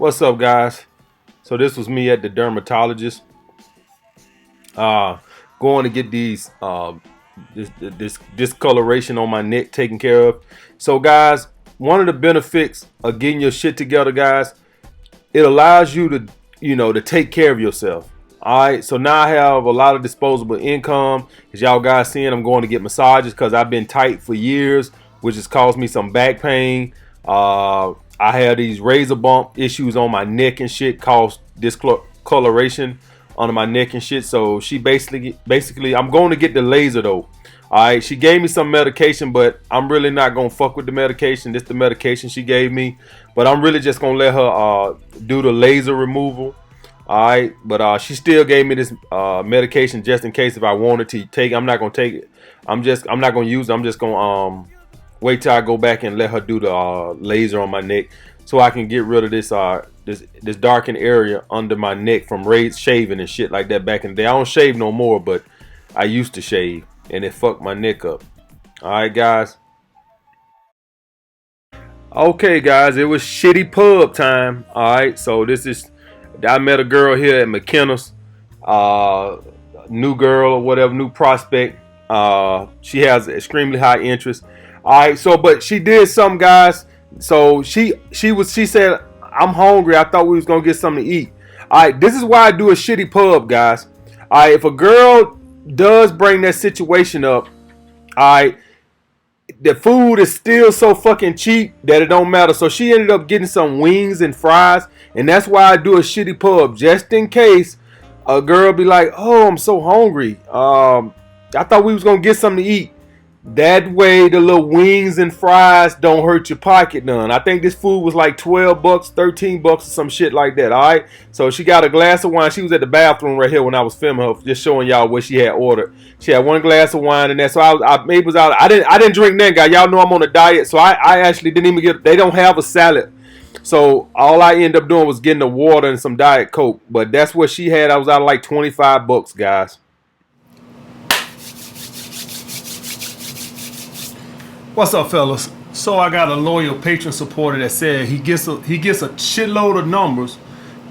What's up, guys? So this was me at the dermatologist, uh, going to get these this discoloration on my neck taken care of. So, guys, one of the benefits of getting your shit together, guys, it allows you to to take care of yourself. All right. So now I have a lot of disposable income. As y'all guys seeing, I'm going to get massages because I've been tight for years, which has caused me some back pain. I had these razor bump issues on my neck and shit, caused discoloration on my neck and shit. So she basically, I'm going to get the laser though. All right, she gave me some medication, but I'm really not gonna fuck with the medication. This the medication she gave me, but I'm really just gonna let her do the laser removal. All right, but she still gave me this medication just in case if I wanted to take it. I'm not gonna take it. I'm not gonna use it. I'm just gonna wait till I go back and let her do the laser on my neck, so I can get rid of this darkened area under my neck from shaving and shit like that back in the day. I don't shave no more, but I used to shave, and it fucked my neck up. All right, guys. Okay, guys, it was shitty pub time. All right, so I met a girl here at McKenna's, new girl or whatever, new prospect. She has extremely high interest. All right, so but she did something, guys. So she said, "I'm hungry. I thought we was gonna get something to eat." All right, this is why I do a shitty pub, guys. All right, if a girl does bring that situation up, all right, the food is still so fucking cheap that it don't matter. So she ended up getting some wings and fries, and that's why I do a shitty pub, just in case a girl be like, "Oh, I'm so hungry. I thought we was gonna get something to eat." That way, the little wings and fries don't hurt your pocket none. I think this food was like $12, $13 or some shit like that. All right. So she got a glass of wine. She was at the bathroom right here when I was filming her, just showing y'all what she had ordered. She had one glass of wine in there. So I maybe was out. I didn't drink that, guy. Y'all know I'm on a diet, so I actually didn't even get. They don't have a salad. So all I ended up doing was getting the water and some Diet Coke. But that's what she had. I was out of like $25, guys. What's up, fellas? So I got a loyal patron supporter that said he gets a shitload of numbers,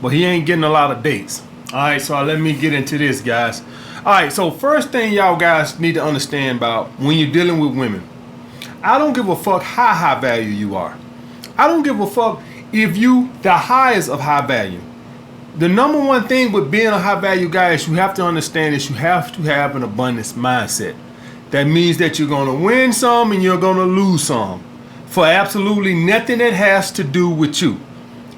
but he ain't getting a lot of dates. All right, so let me get into this, guys. All right, so first thing y'all guys need to understand about when you're dealing with women, I don't give a fuck how high value you are. I don't give a fuck if you the highest of high value. The number one thing with being a high value guy is you have to understand is you have to have an abundance mindset. That means that you're going to win some and you're going to lose some for absolutely nothing that has to do with you.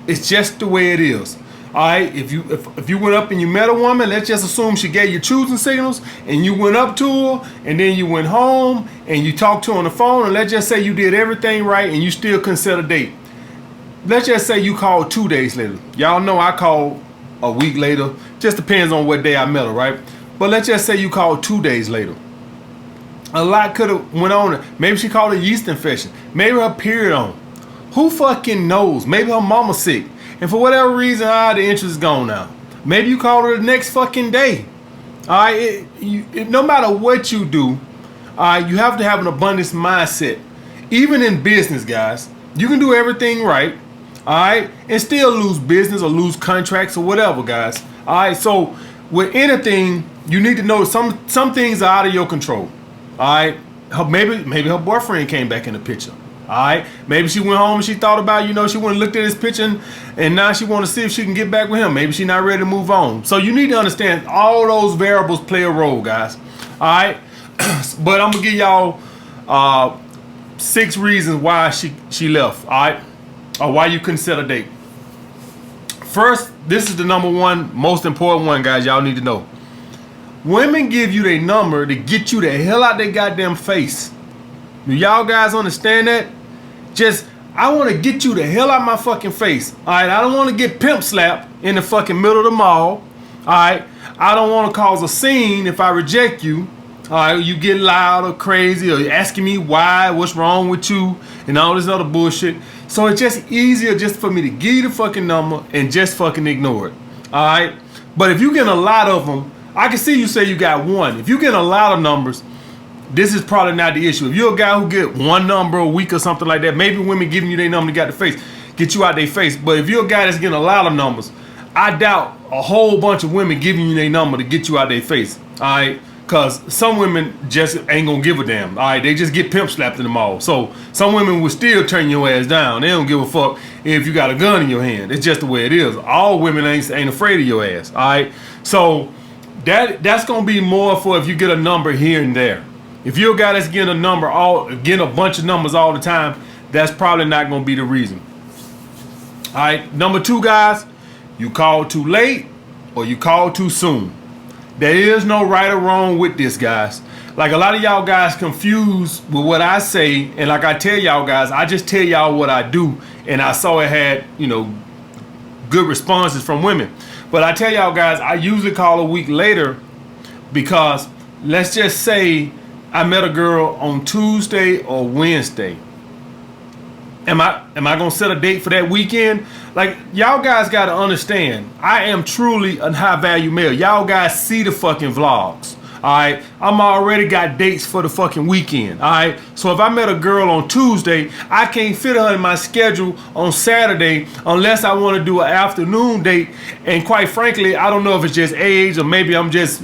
It's just the way it is. All right. If you went up and you met a woman, let's just assume she gave you choosing signals and you went up to her and then you went home and you talked to her on the phone, and let's just say you did everything right and you still consider date. Let's just say you called 2 days later. Y'all know I called a week later. Just depends on what day I met her, right? But let's just say you called 2 days later. A lot could have went on. Maybe she caught a yeast infection. Maybe her period on. Who fucking knows? Maybe her mama sick. And for whatever reason, the interest is gone now. Maybe you called her the next fucking day. All right. No matter what you do, you have to have an abundance mindset. Even in business, guys, you can do everything right. All right. And still lose business or lose contracts or whatever, guys. All right. So with anything, you need to know some things are out of your control. All right, maybe her boyfriend came back in the picture. All right, maybe she went home and she thought about, she went and looked at his picture and now she want to see if she can get back with him. Maybe she's not ready to move on. So you need to understand all those variables play a role, guys. All right, but I'm gonna give y'all 6 reasons why she left. All right, or why you consider date. First, this is the number one most important one, guys. Y'all need to know. Women give you their number to get you the hell out their goddamn face. Do y'all guys understand that? I want to get you the hell out my fucking face. All right, I don't want to get pimp slapped in the fucking middle of the mall. All right, I don't want to cause a scene if I reject you. All right, you get loud or crazy or you're asking me why, what's wrong with you, and all this other bullshit. So it's just easier just for me to give you the fucking number and just fucking ignore it. All right, but if you get a lot of them, I can see you say you got one. If you get a lot of numbers, this is probably not the issue. If you're a guy who get one number a week or something like that, maybe women giving you their number to get the face. get you out their face. But if you're a guy that's getting a lot of numbers, I doubt a whole bunch of women giving you their number to get you out their face. All right. Because some women just ain't gonna give a damn. All right, they just get pimp slapped in the mall. So some women will still turn your ass down. They don't give a fuck if you got a gun in your hand. It's just the way it is. All women ain't afraid of your ass. All right, so that's gonna be more for if you get a number here and there. If you're a guy that's getting getting a bunch of numbers all the time, that's probably not gonna be the reason. All right, number 2, guys, you call too late or you call too soon. There is no right or wrong with this, guys. Like a lot of y'all guys confused with what I say, and like I tell y'all guys, I just tell y'all what I do, and I saw it had, good responses from women. But I tell y'all guys, I usually call a week later because let's just say I met a girl on Tuesday or Wednesday. Am I gonna set a date for that weekend? Like, y'all guys gotta understand, I am truly a high value male. Y'all guys see the fucking vlogs. Alright, I'm already got dates for the fucking weekend. Alright, so if I met a girl on Tuesday, I can't fit her in my schedule on Saturday unless I want to do an afternoon date. And quite frankly, I don't know if it's just age or maybe I'm just,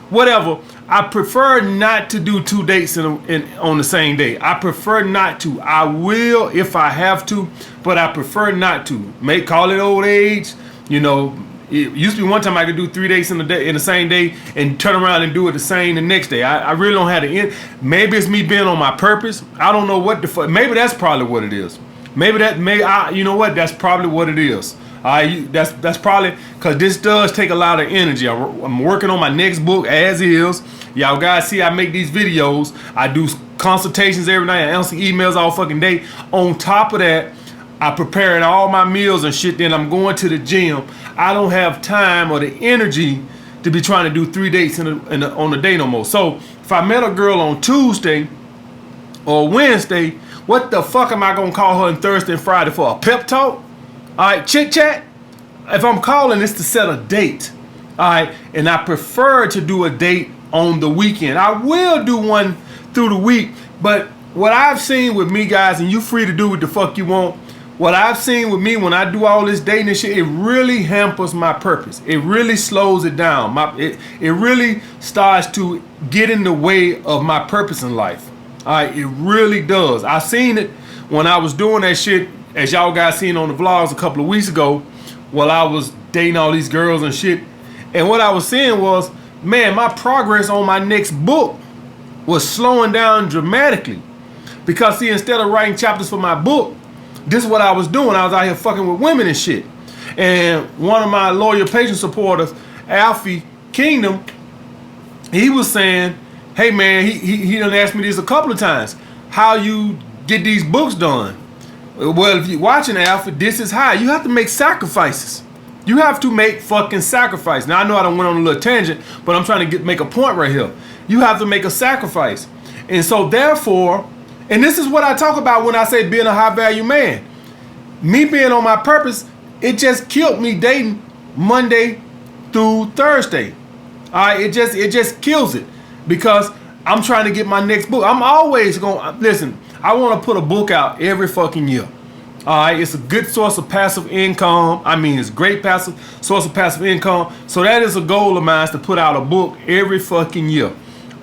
whatever. I prefer not to do 2 dates on the same day. I prefer not to. I will if I have to, but I prefer not to. Call it old age. It used to be one time I could do 3 dates in the same day and turn around and do it the next day. I really don't have to end. Maybe it's me being on my purpose. I don't know what the fuck. Maybe that's probably what it is. You know what? That's probably what it is. That's probably because this does take a lot of energy. I'm working on my next book as is. Y'all guys see I make these videos. I do consultations every night. I answer emails all fucking day. On top of that, I preparing all my meals and shit. Then I'm going to the gym. I don't have time or the energy to be trying to do 3 dates on a day no more. So if I met a girl on Tuesday or Wednesday, what the fuck am I gonna call her on Thursday and Friday for? A pep talk? All right, chit chat. If I'm calling, it's to set a date. All right, and I prefer to do a date on the weekend. I will do one through the week, but what I've seen with me, guys, and you free to do what the fuck you want. What I've seen with me when I do all this dating and shit, it really hampers my purpose. It really slows it down. It really starts to get in the way of my purpose in life. All right, it really does. I seen it when I was doing that shit, as y'all guys seen on the vlogs a couple of weeks ago, while I was dating all these girls and shit. And what I was seeing was, man, my progress on my next book was slowing down dramatically. Because see, instead of writing chapters for my book, this is what I was doing. I was out here fucking with women and shit. And one of my loyal patient supporters, Alfie Kingdom, he was saying, hey man, he done asked me this a couple of times, how you get these books done. Well, if you're watching Alpha, this is how. You have to make sacrifices. You have to make fucking sacrifice. Now, I know I done went on a little tangent, but I'm trying to make a point right here. You have to make a sacrifice. And so, therefore, and this is what I talk about when I say being a high-value man. Me being on my purpose, it just killed me dating Monday through Thursday. All right, it just kills it because I'm trying to get my next book. I'm always going, listen, I want to put a book out every fucking year. All right, it's a good source of passive income. I mean, it's great source of passive income. So that is a goal of mine, is to put out a book every fucking year.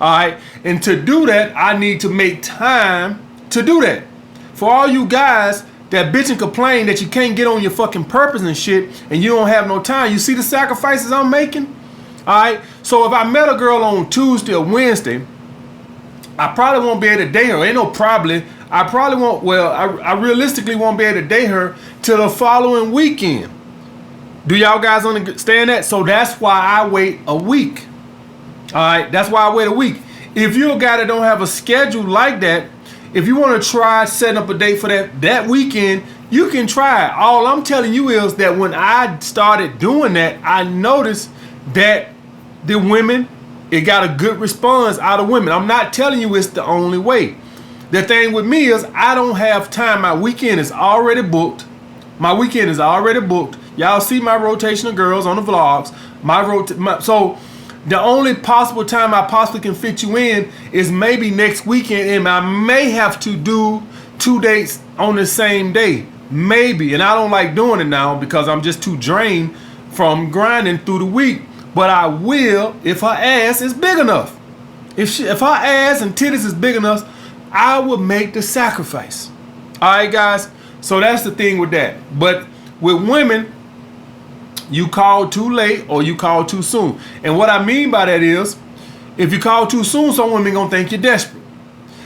All right, and to do that, I need to make time to do that. For all you guys that bitch and complain that you can't get on your fucking purpose and shit, and you don't have no time, you see the sacrifices I'm making? All right, so if I met a girl on Tuesday or Wednesday, I probably won't be able to date her. Ain't no probably. I probably won't. Well, I realistically won't be able to date her till the following weekend. Do y'all guys understand that? So that's why I wait a week. All right, that's why I wait a week. If you're a guy that don't have a schedule like that, if you want to try setting up a date for that weekend, you can try it. All I'm telling you is that when I started doing that, I noticed that the women, it got a good response out of women. I'm not telling you it's the only way. The thing with me is I don't have time. My weekend is already booked. Y'all see my rotation of girls on the vlogs. So the only possible time I possibly can fit you in is maybe next weekend, and I may have to do 2 dates on the same day. maybe, and I don't like doing it now because I'm just too drained from grinding through the week. But I will if her ass is big enough. If her ass and titties is big enough, I would make the sacrifice. All right, guys. So that's the thing with that. But with women, you call too late or you call too soon. And what I mean by that is, if you call too soon, some women gonna think you're desperate.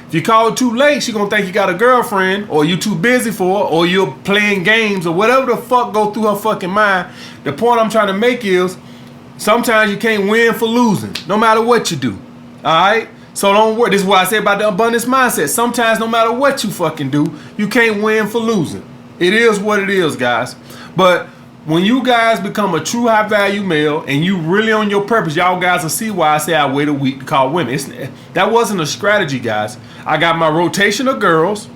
If you call too late, she gonna think you got a girlfriend, or you too busy for her, or you're playing games, or whatever the fuck go through her fucking mind. The point I'm trying to make is, sometimes you can't win for losing, no matter what you do. Alright? So don't worry. This is what I say about the abundance mindset. Sometimes no matter what you fucking do, you can't win for losing. It is what it is, guys. But when you guys become a true high value male and you really on your purpose, y'all guys will see why I say I wait a week to call women. That wasn't a strategy, guys. I got my rotation of girls,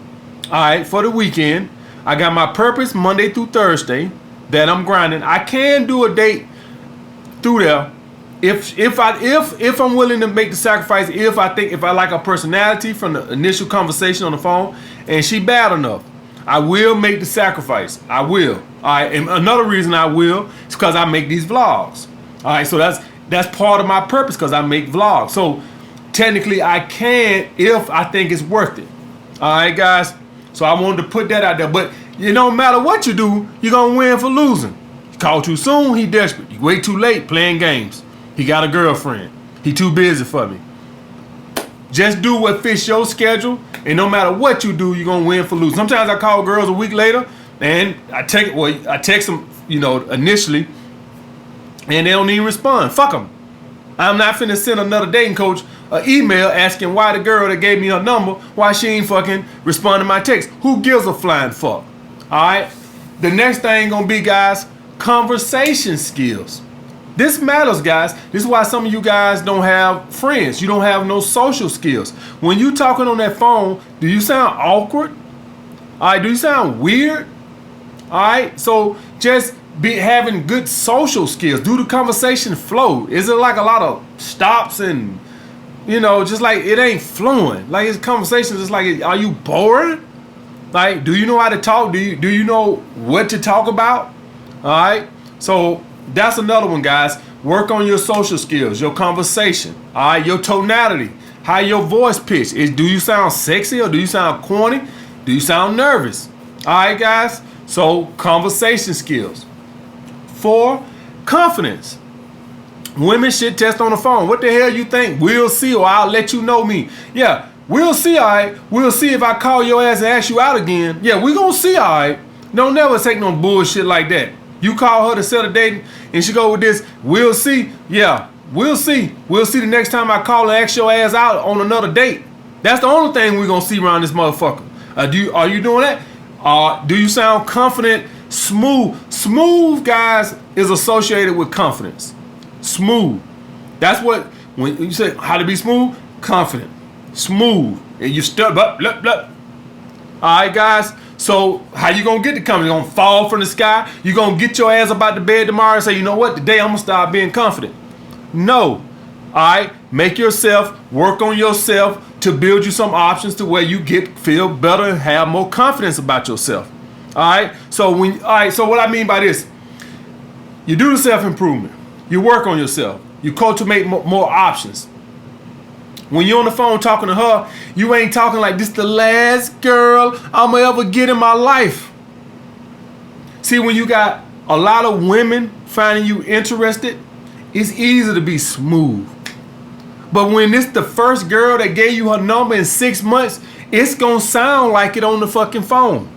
alright, for the weekend. I got my purpose Monday through Thursday that I'm grinding. I can do a date through there if I'm willing to make the sacrifice, if I like her personality from the initial conversation on the phone and she bad enough, I will make the sacrifice. I will. All right. And another reason I will is because I make these vlogs. All right. So that's part of my purpose, because I make vlogs. So technically I can if I think it's worth it. All right, guys. So I wanted to put that out there. But no matter what you do, you're going to win for losing. You call too soon, he desperate. You wait too late, playing games. He got a girlfriend. He too busy for me. Just do what fits your schedule, and no matter what you do, you're gonna win for losing. Sometimes I call girls a week later, and I text them, initially, and they don't even respond. Fuck them. I'm not finna send another dating coach an email asking why the girl that gave me her number, why she ain't fucking responding to my text. Who gives a flying fuck? All right. The next thing gonna be, guys, conversation skills. This matters, guys. This is why some of you guys don't have friends. You don't have no social skills. When you talking on that phone, do you sound awkward? All right, do you sound weird? All right, so just be having good social skills. Do the conversation flow? Is it like a lot of stops and, just like it ain't flowing? Like it's conversations, it's like, are you bored? Like, do you know how to talk? Do you know what to talk about? All right, so that's another one, guys. Work on your social skills, your conversation, all right, your tonality, how your voice pitch is. Do you sound sexy or do you sound corny? Do you sound nervous? All right, guys. So conversation skills. 4, confidence. Women shit test on the phone. What the hell you think? We'll see, or I'll let you know me. Yeah, we'll see, all right. We'll see if I call your ass and ask you out again. Yeah, we gonna see, all right. Don't never take no bullshit like that. You call her to set a date and she go with this, we'll see. Yeah, we'll see. We'll see the next time I call and ask your ass out on another date. That's the only thing we're going to see around this motherfucker. Are you doing that? Do you sound confident? Smooth. Smooth, guys, is associated with confidence. Smooth. That's what, when you say how to be smooth, confident. Smooth. And you step up, blah, blah. All right, guys. So how you gonna get the confidence? You gonna fall from the sky? You gonna get your ass up out the bed tomorrow and say, you know what, today I'm gonna start being confident? No. All right, make yourself, work on yourself to build you some options to where you feel better and have more confidence about yourself. All right. So so what I mean by this, you do the self-improvement, you work on yourself, you cultivate more options. When you're on the phone talking to her, you ain't talking like this the last girl I'ma ever get in my life. See, when you got a lot of women finding you interested, it's easy to be smooth. But when it's the first girl that gave you her number in 6 months, it's gonna sound like it on the fucking phone.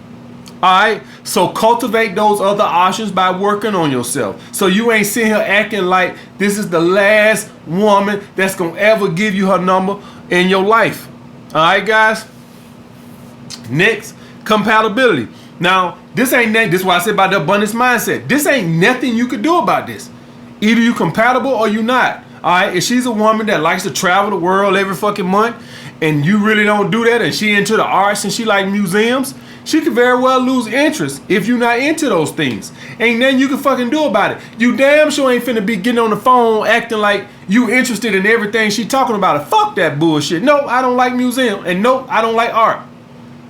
Alright? So cultivate those other options by working on yourself. So you ain't sitting here acting like this is the last woman that's gonna ever give you her number in your life. Alright, guys? Next, compatibility. Now, this is why I said about the abundance mindset. This ain't nothing you could do about this. Either you compatible or you not. Alright, if she's a woman that likes to travel the world every fucking month and you really don't do that, and she into the arts and she like museums, she could very well lose interest if you're not into those things. Ain't nothing you can fucking do about it. You damn sure ain't finna be getting on the phone acting like you interested in everything she talking about. Fuck that bullshit. No, I don't like museum. And no, I don't like art.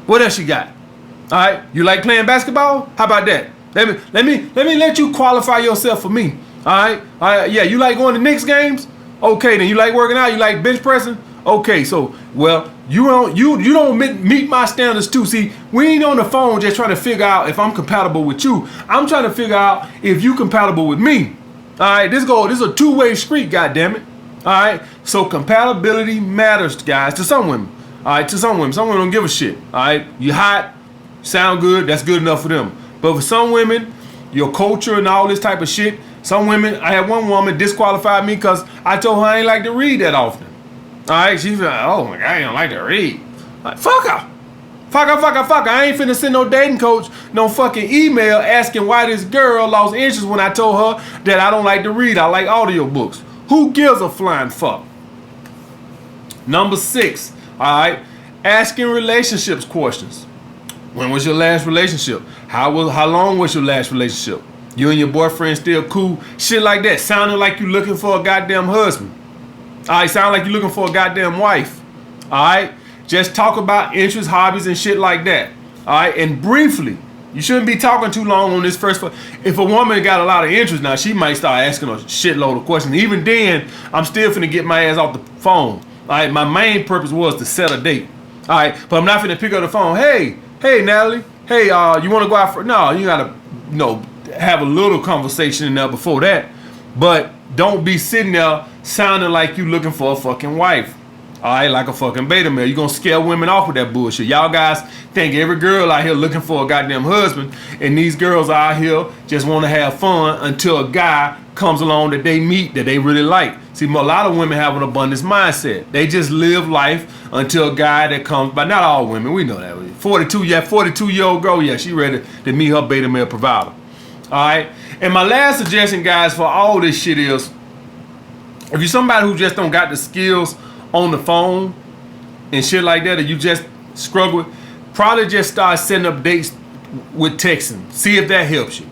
What else you got? All right, you like playing basketball? How about that? Let you qualify yourself for me. All right, yeah. You like going to Knicks games? Okay, then you like working out. You like bench pressing? Okay, so well, you don't meet my standards too. See, we ain't on the phone just trying to figure out if I'm compatible with you. I'm trying to figure out if you compatible with me. All right, this is a two-way street. God damn it. All right, so compatibility matters, guys, to some women. All right, to some women don't give a shit. All right, you hot, sound good, that's good enough for them. But for some women, your culture and all this type of shit. Some women, I had one woman disqualified me because I told her I ain't like to read that often. All right, she's like, oh my God, I don't like to read. Like, fuck her. Fuck her. I ain't finna send no dating coach no fucking email asking why this girl lost interest when I told her that I don't like to read. I like audiobooks. Who gives a flying fuck? Number 6, all right, asking relationships questions. When was your last relationship? How long was your last relationship? You and your boyfriend still cool? Shit like that. Sounding like you looking for a goddamn husband. All right, sound like you looking for a goddamn wife. All right, just talk about interests, hobbies, and shit like that. All right, and briefly, you shouldn't be talking too long on this first. If a woman got a lot of interest now, she might start asking a shitload of questions. Even then, I'm still finna get my ass off the phone. All right, my main purpose was to set a date. All right, but I'm not finna pick up the phone. Hey, Natalie. Hey, you want to go out for? No, you gotta, have a little conversation in there before that. But don't be sitting there sounding like you looking for a fucking wife. All right, like a fucking beta male. You're going to scare women off with that bullshit. Y'all guys think every girl out here looking for a goddamn husband, and these girls out here just want to have fun until a guy comes along that they meet that they really like. See, a lot of women have an abundance mindset. They just live life until a guy that comes, but not all women, we know that. 42-year-old girl, yeah, she ready to meet her beta male provider. All right, and my last suggestion, guys, for all this shit is, if you're somebody who just don't got the skills on the phone and shit like that, or you just struggle, probably just start setting up dates with texting. See if that helps you.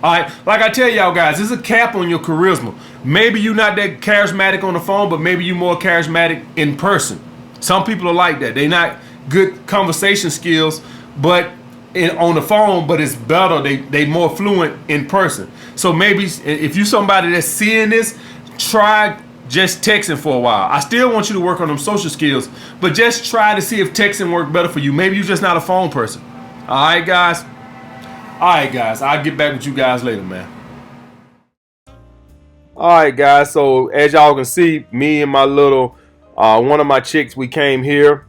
All right, like I tell y'all guys, there's a cap on your charisma. Maybe you're not that charismatic on the phone, but maybe you're more charismatic in person. Some people are like that. They're not good conversation skills, but on the phone, but it's better. They more fluent in person. So maybe if you somebody that's seeing this, try just texting for a while. I still want you to work on them social skills, but just try to see if texting work better for you. Maybe you're just not a phone person. All right, guys. I'll get back with you guys later, man. All right, guys. So as y'all can see, me and my little one of my chicks, we came here.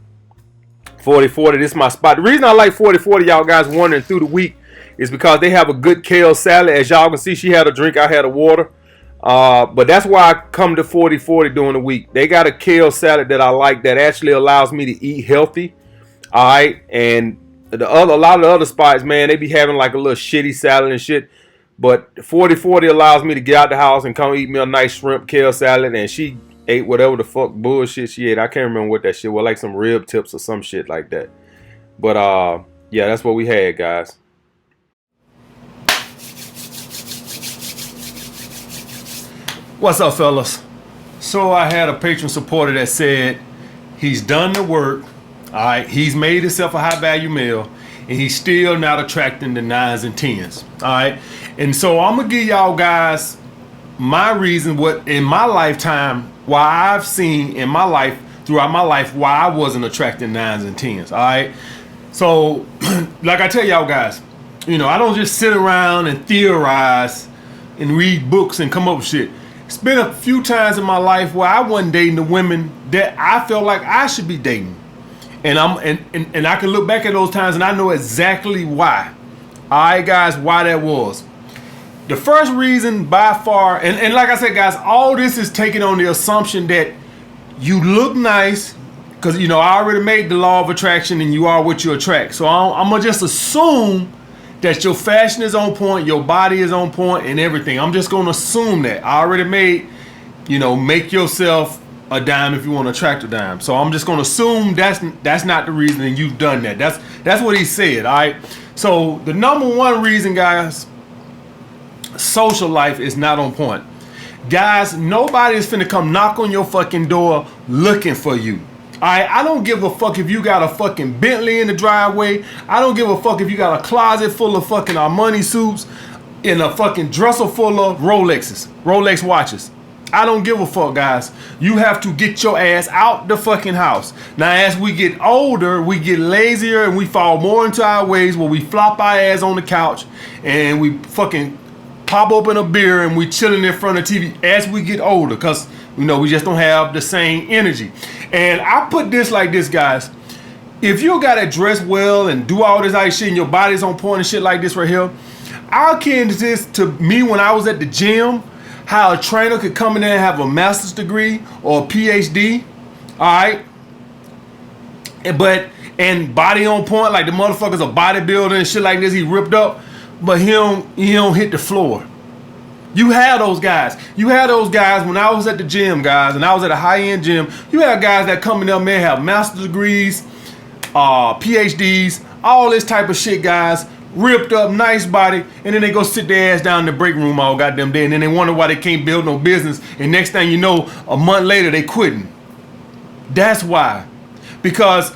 4040, this is my spot. The reason I like 4040, y'all guys wondering through the week, is because they have a good kale salad. As y'all can see, she had a drink, I had a water. But that's why I come to 4040 during the week. They got a kale salad that I like that actually allows me to eat healthy. All right, and a lot of the other spots, man, they be having like a little shitty salad and shit. But 4040 allows me to get out the house and come eat me a nice shrimp kale salad, and she ate whatever the fuck bullshit she ate. I can't remember what that shit was, like some rib tips or some shit like that. But yeah, that's what we had, guys. What's up, fellas? So I had a patron supporter that said he's done the work. All right, he's made himself a high value male, and he's still not attracting the 9's and 10's. All right, and so I'm gonna give y'all guys my reason, what in my lifetime, why I've seen in my life, throughout my life, why I wasn't attracting 9's and 10's. All right, so like I tell y'all guys, I don't just sit around and theorize and read books and come up with shit. It's been a few times in my life where I wasn't dating the women that I felt like I should be dating. And I can look back at those times and I know exactly why. All right, guys, why that was. The first reason by far, and like I said, guys, all this is taken on the assumption that you look nice, because, I already made the law of attraction and you are what you attract. So I'm going to just assume that your fashion is on point, your body is on point, and everything. I'm just going to assume that. I already made, make yourself a dime if you want to attract a dime. So I'm just going to assume that's not the reason, and you've done that. That's what he said, all right? So the number one reason, guys, social life is not on point. Guys, nobody is finna come knock on your fucking door looking for you. Alright, I don't give a fuck if you got a fucking Bentley in the driveway. I don't give a fuck if you got a closet full of fucking Armani suits and a fucking dresser full of Rolex watches. I don't give a fuck, guys. You have to get your ass out the fucking house. Now, as we get older, we get lazier and we fall more into our ways where we flop our ass on the couch and we fucking pop open a beer and we chilling in front of TV as we get older, because we just don't have the same energy. And I put this like this, guys. If you gotta dress well and do all this other shit and your body's on point and shit like this right here, I'll akin this to me when I was at the gym, how a trainer could come in there and have a master's degree or a PhD, all right? And body on point, like the motherfucker's a bodybuilder and shit like this, he ripped up, but he don't hit the floor. You had those guys. You had those guys when I was at the gym, guys, and I was at a high-end gym. You had guys that come in there, man, have master's degrees, PhDs, all this type of shit, guys. Ripped up, nice body, and then they go sit their ass down in the break room all goddamn day, and then they wonder why they can't build no business, and next thing you know, a month later, they quitting. That's why. Because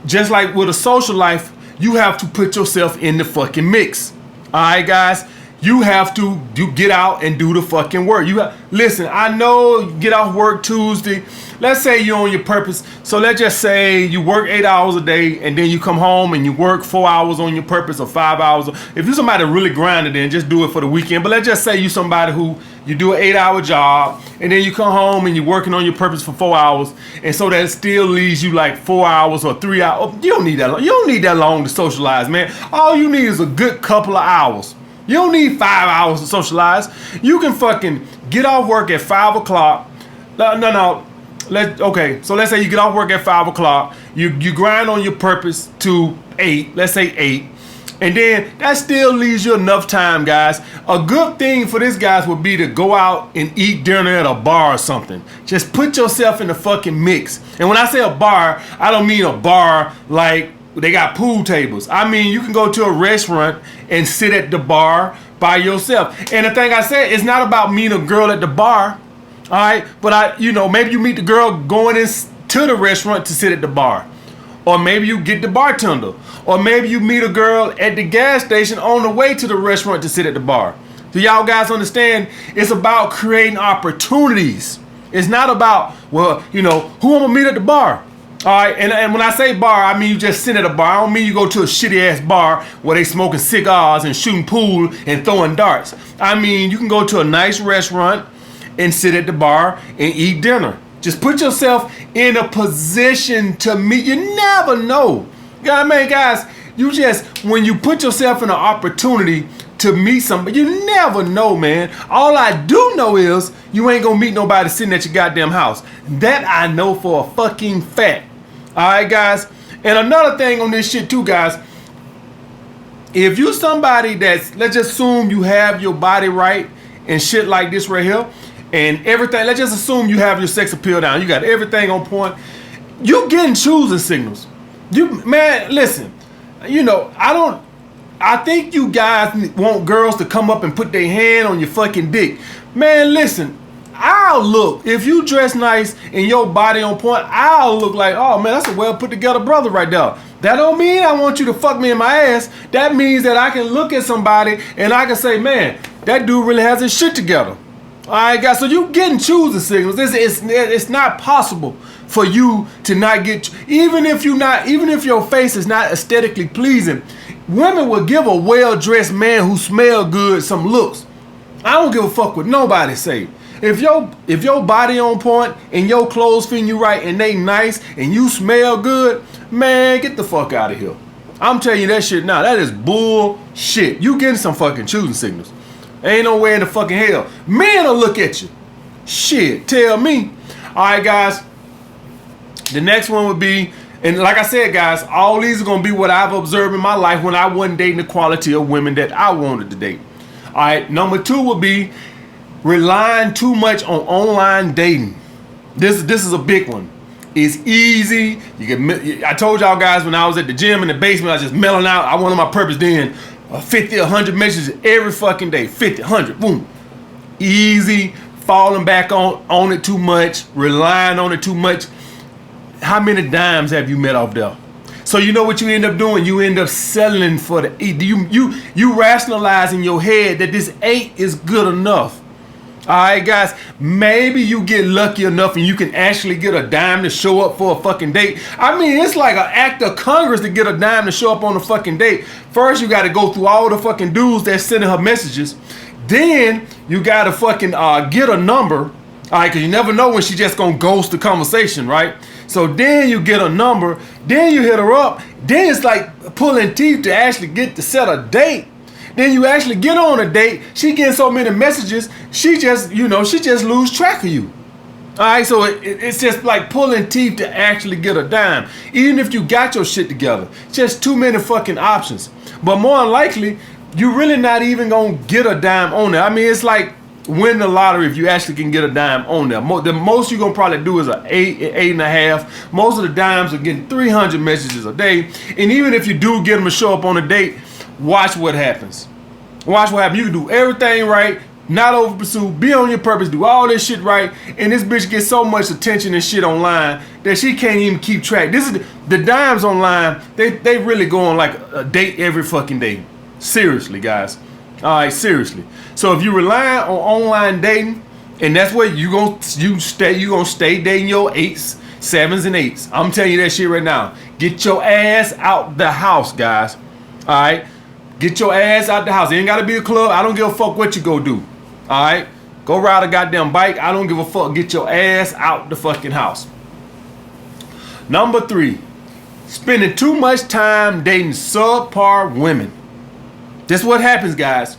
just like with a social life, you have to put yourself in the fucking mix. All right, guys? You have to get out and do the fucking work. Listen, I know you get off work Tuesday. Let's say you're on your purpose. So let's just say you work 8 hours a day and then you come home and you work 4 hours on your purpose or 5 hours. If you're somebody really grinded, then just do it for the weekend. But let's just say you're somebody who you do an 8-hour job and then you come home and you're working on your purpose for 4 hours. And so that still leaves you like 4 hours or 3 hours. You don't need that long. You don't need that long to socialize, man. All you need is a good couple of hours. You don't need 5 hours to socialize. You can fucking get off work at 5 o'clock. No. So let's say you get off work at 5 o'clock. You grind on your purpose to 8. Let's say 8. And then that still leaves you enough time, guys. A good thing for this, guys, would be to go out and eat dinner at a bar or something. Just put yourself in the fucking mix. And when I say a bar, I don't mean a bar like they got pool tables. I mean, you can go to a restaurant and sit at the bar by yourself. And the thing I said, it's not about meeting a girl at the bar, all right? But maybe you meet the girl going to the restaurant to sit at the bar. Or maybe you get the bartender. Or maybe you meet a girl at the gas station on the way to the restaurant to sit at the bar. Do y'all guys understand? It's about creating opportunities. It's not about, who I'm gonna meet at the bar. All right, and when I say bar, I mean you just sit at a bar. I don't mean you go to a shitty ass bar where they smoking cigars and shooting pool and throwing darts. I mean you can go to a nice restaurant and sit at the bar and eat dinner. Just put yourself in a position to meet. You never know. Guys, when you put yourself in an opportunity to meet somebody, you never know, man. All I do know is you ain't gonna meet nobody sitting at your goddamn house. That I know for a fucking fact. All right, guys. And another thing on this shit too, guys. If you somebody let's just assume you have your body right and shit like this right here, and everything. Let's just assume you have your sex appeal down. You got everything on point. You getting choosing signals. Listen. I think you guys want girls to come up and put their hand on your fucking dick. Man, listen. If you dress nice and your body on point, I'll look like, oh man, that's a well put together brother right there. That don't mean I want you to fuck me in my ass. That means that I can look at somebody and I can say, man, that dude really has his shit together. All right, guys. So you getting choosing signals. It's not possible for you to not get, even if your face is not aesthetically pleasing. Women will give a well-dressed man who smell good some looks. I don't give a fuck what nobody say. If your body on point and your clothes fitting you right and they nice and you smell good, man, get the fuck out of here. I'm telling you that shit now. That is bullshit. You getting some fucking choosing signals. Ain't no way in the fucking hell. Men will look at you. Shit, tell me. All right, guys. The next one would be, and like I said, guys, all these are going to be what I've observed in my life when I wasn't dating the quality of women that I wanted to date. All right, number 2 would be relying too much on online dating. This is a big one. It's easy. I told y'all guys when I was at the gym in the basement, I was just mailing out. I wanted my purpose then. 50, 100 messages every fucking day. 50, 100, boom. Easy. Falling back on it too much. Relying on it too much. how many dimes have you met off there? So you know what you end up doing? You end up settling for the 8. You rationalize in your head that this 8 is good enough. All right, guys, maybe you get lucky enough and you can actually get a dime to show up for a fucking date. I mean, it's like an act of Congress to get a dime to show up on a fucking date. First, you got to go through all the fucking dudes that's sending her messages. Then you got to fucking get a number. All right, because you never know when she just going to ghost the conversation, right? So then you get a number. Then you hit her up. Then it's like pulling teeth to actually get to set a date. Then you actually get on a date. She getting so many messages. She just lose track of you. All right, so it's just like pulling teeth to actually get a dime. Even if you got your shit together, just too many fucking options. But more than likely, you really not even gonna get a dime on there. I mean, it's like win the lottery if you actually can get a dime on there. The most you're gonna probably do is an 8.5. Most of the dimes are getting 300 messages a day. And even if you do get them to show up on a date, watch what happens. Watch what happens. You can do everything right, not over pursue, be on your purpose, do all this shit right, and this bitch gets so much attention and shit online that she can't even keep track. This is the dimes online. They really go on like a date every fucking day. Seriously, guys. All right, seriously. So if you rely on online dating, and that's what you gonna stay dating your 8s, 7s, and 8s. I'm telling you that shit right now. Get your ass out the house, guys. All right. Get your ass out the house. It ain't gotta be a club. I don't give a fuck what you go do. All right? Go ride a goddamn bike. I don't give a fuck. Get your ass out the fucking house. Number 3, spending too much time dating subpar women. That's what happens, guys.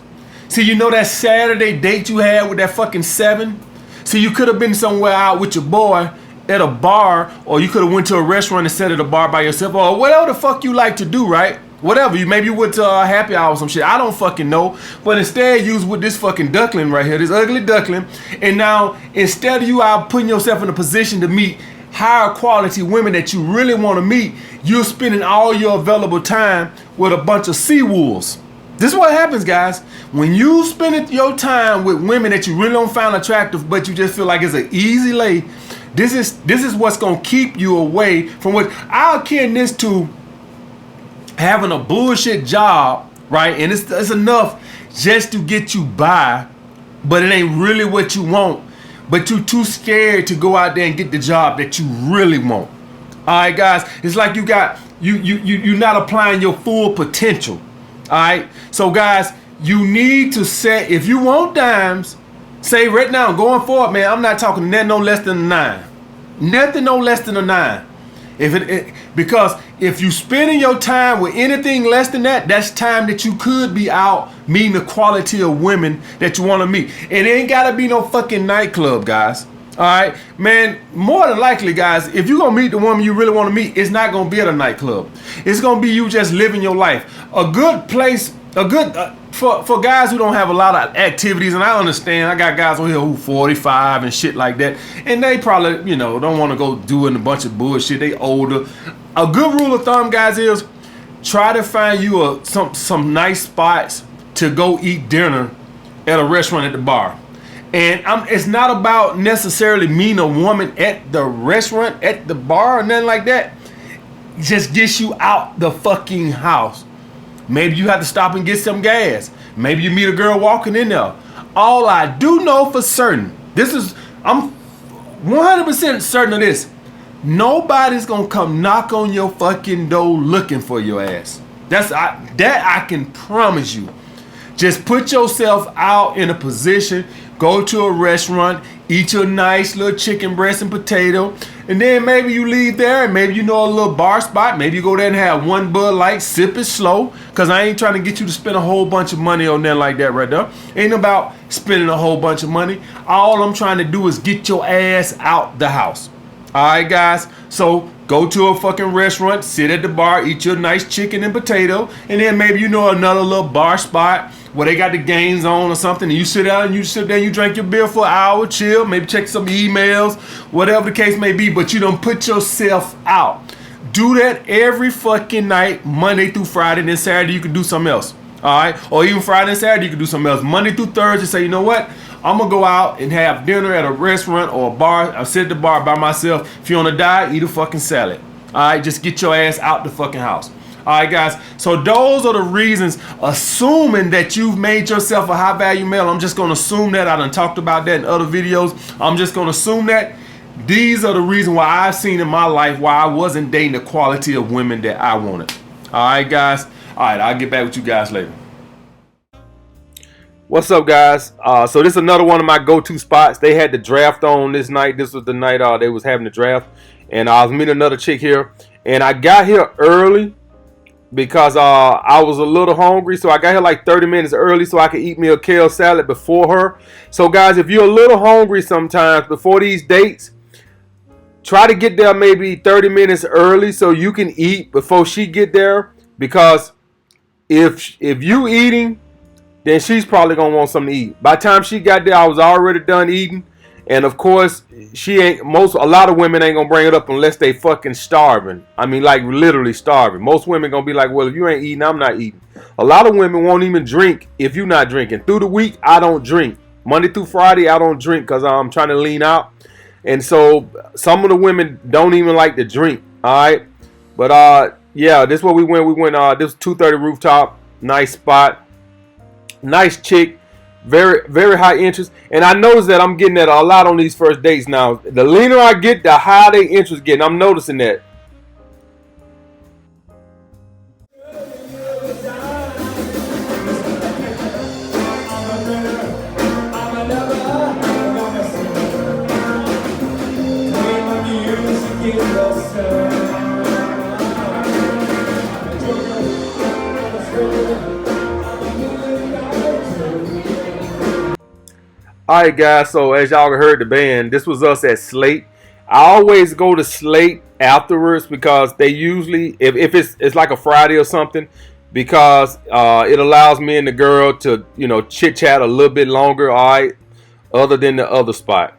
See, you know that Saturday date you had with that fucking 7? See, you could have been somewhere out with your boy at a bar, or you could have went to a restaurant and sat at a bar by yourself, or whatever the fuck you like to do, right? Whatever, maybe you went to a happy hour or some shit. I don't fucking know. But instead, you was with this fucking duckling right here, this ugly duckling. And now, instead of you out putting yourself in a position to meet higher quality women that you really want to meet, you're spending all your available time with a bunch of sea wolves. This is what happens, guys. When you spend your time with women that you really don't find attractive, but you just feel like it's an easy lay, this is what's going to keep you away from what I'll akin this to having a bullshit job, right? And it's enough just to get you by, but it ain't really what you want. But you too scared to go out there and get the job that you really want. All right, guys. It's like you're not applying your full potential. All right. So, guys, you need to set, if you want dimes, say right now, going forward, man, I'm not talking nothing no less than a 9. Nothing no less than a 9. Because if you spending your time with anything less than that, that's time that you could be out meeting the quality of women that you want to meet. It ain't gotta be no fucking nightclub, guys. All right, man. More than likely, guys, if you're gonna meet the woman you really want to meet, it's not gonna be at a nightclub. It's gonna be you just living your life. A good place, for guys who don't have a lot of activities, and I understand, I got guys on here who 45 and shit like that, and they probably, don't want to go doing a bunch of bullshit. They older. A good rule of thumb, guys, is try to find you some nice spots to go eat dinner at a restaurant at the bar. And it's not about necessarily meeting a woman at the restaurant, at the bar, or nothing like that. It just gets you out the fucking house. Maybe you have to stop and get some gas. Maybe you meet a girl walking in there. All I do know for certain, I'm 100% certain of this. Nobody's gonna come knock on your fucking door looking for your ass. That I can promise you. Just put yourself out in a position, go to a restaurant, eat your nice little chicken breast and potato, and then maybe you leave there and maybe a little bar spot. Maybe you go there and have one Bud Light, sip it slow, because I ain't trying to get you to spend a whole bunch of money on there like that right there. Ain't about spending a whole bunch of money. All I'm trying to do is get your ass out the house. All right, guys? So go to a fucking restaurant, sit at the bar, eat your nice chicken and potato, and then maybe another little bar spot where they got the games on or something, and you sit there and you drink your beer for an hour, chill, maybe check some emails, whatever the case may be, but you don't put yourself out. Do that every fucking night, Monday through Friday, and then Saturday you can do something else. All right, or even Friday and Saturday, you can do something else. Monday through Thursday, say, you know what? I'm gonna go out and have dinner at a restaurant or a bar. I'll sit at the bar by myself. If you're on a diet, eat a fucking salad. All right, just get your ass out the fucking house. All right, guys. So those are the reasons, assuming that you've made yourself a high value male. I'm just gonna assume that. I done talked about that in other videos. I'm just gonna assume that. These are the reasons why I've seen in my life why I wasn't dating the quality of women that I wanted. All right, guys. All right, I'll get back with you guys later. What's up, guys? So this is another one of my go-to spots. They had the draft on this night. This was the night they was having the draft, and I was meeting another chick here, and I got here early because I was a little hungry, so I got here like 30 minutes early so I could eat me a kale salad before her. So guys, if you're a little hungry sometimes before these dates, try to get there maybe 30 minutes early so you can eat before she get there, because if you eating, then she's probably gonna want something to eat. By the time she got there, I was already done eating, and of course, a lot of women ain't gonna bring it up unless they fucking starving. I mean, like literally starving. Most women gonna be like, well, if you ain't eating, I'm not eating. A lot of women won't even drink if you're not drinking. Through the week, I don't drink. Monday through Friday, I don't drink because I'm trying to lean out. And so some of the women don't even like to drink. All right, but yeah, this is where we went. This was 230 rooftop, nice spot, nice chick, very very high interest. And I noticed that I'm getting that a lot on these first dates now. The leaner I get, the higher they interest getting. I'm noticing that. Alright guys, so as y'all heard the band, this was us at Slate. I always go to Slate afterwards because they usually, if it's like a Friday or something, because it allows me and the girl to, chit chat a little bit longer, alright, other than the other spot.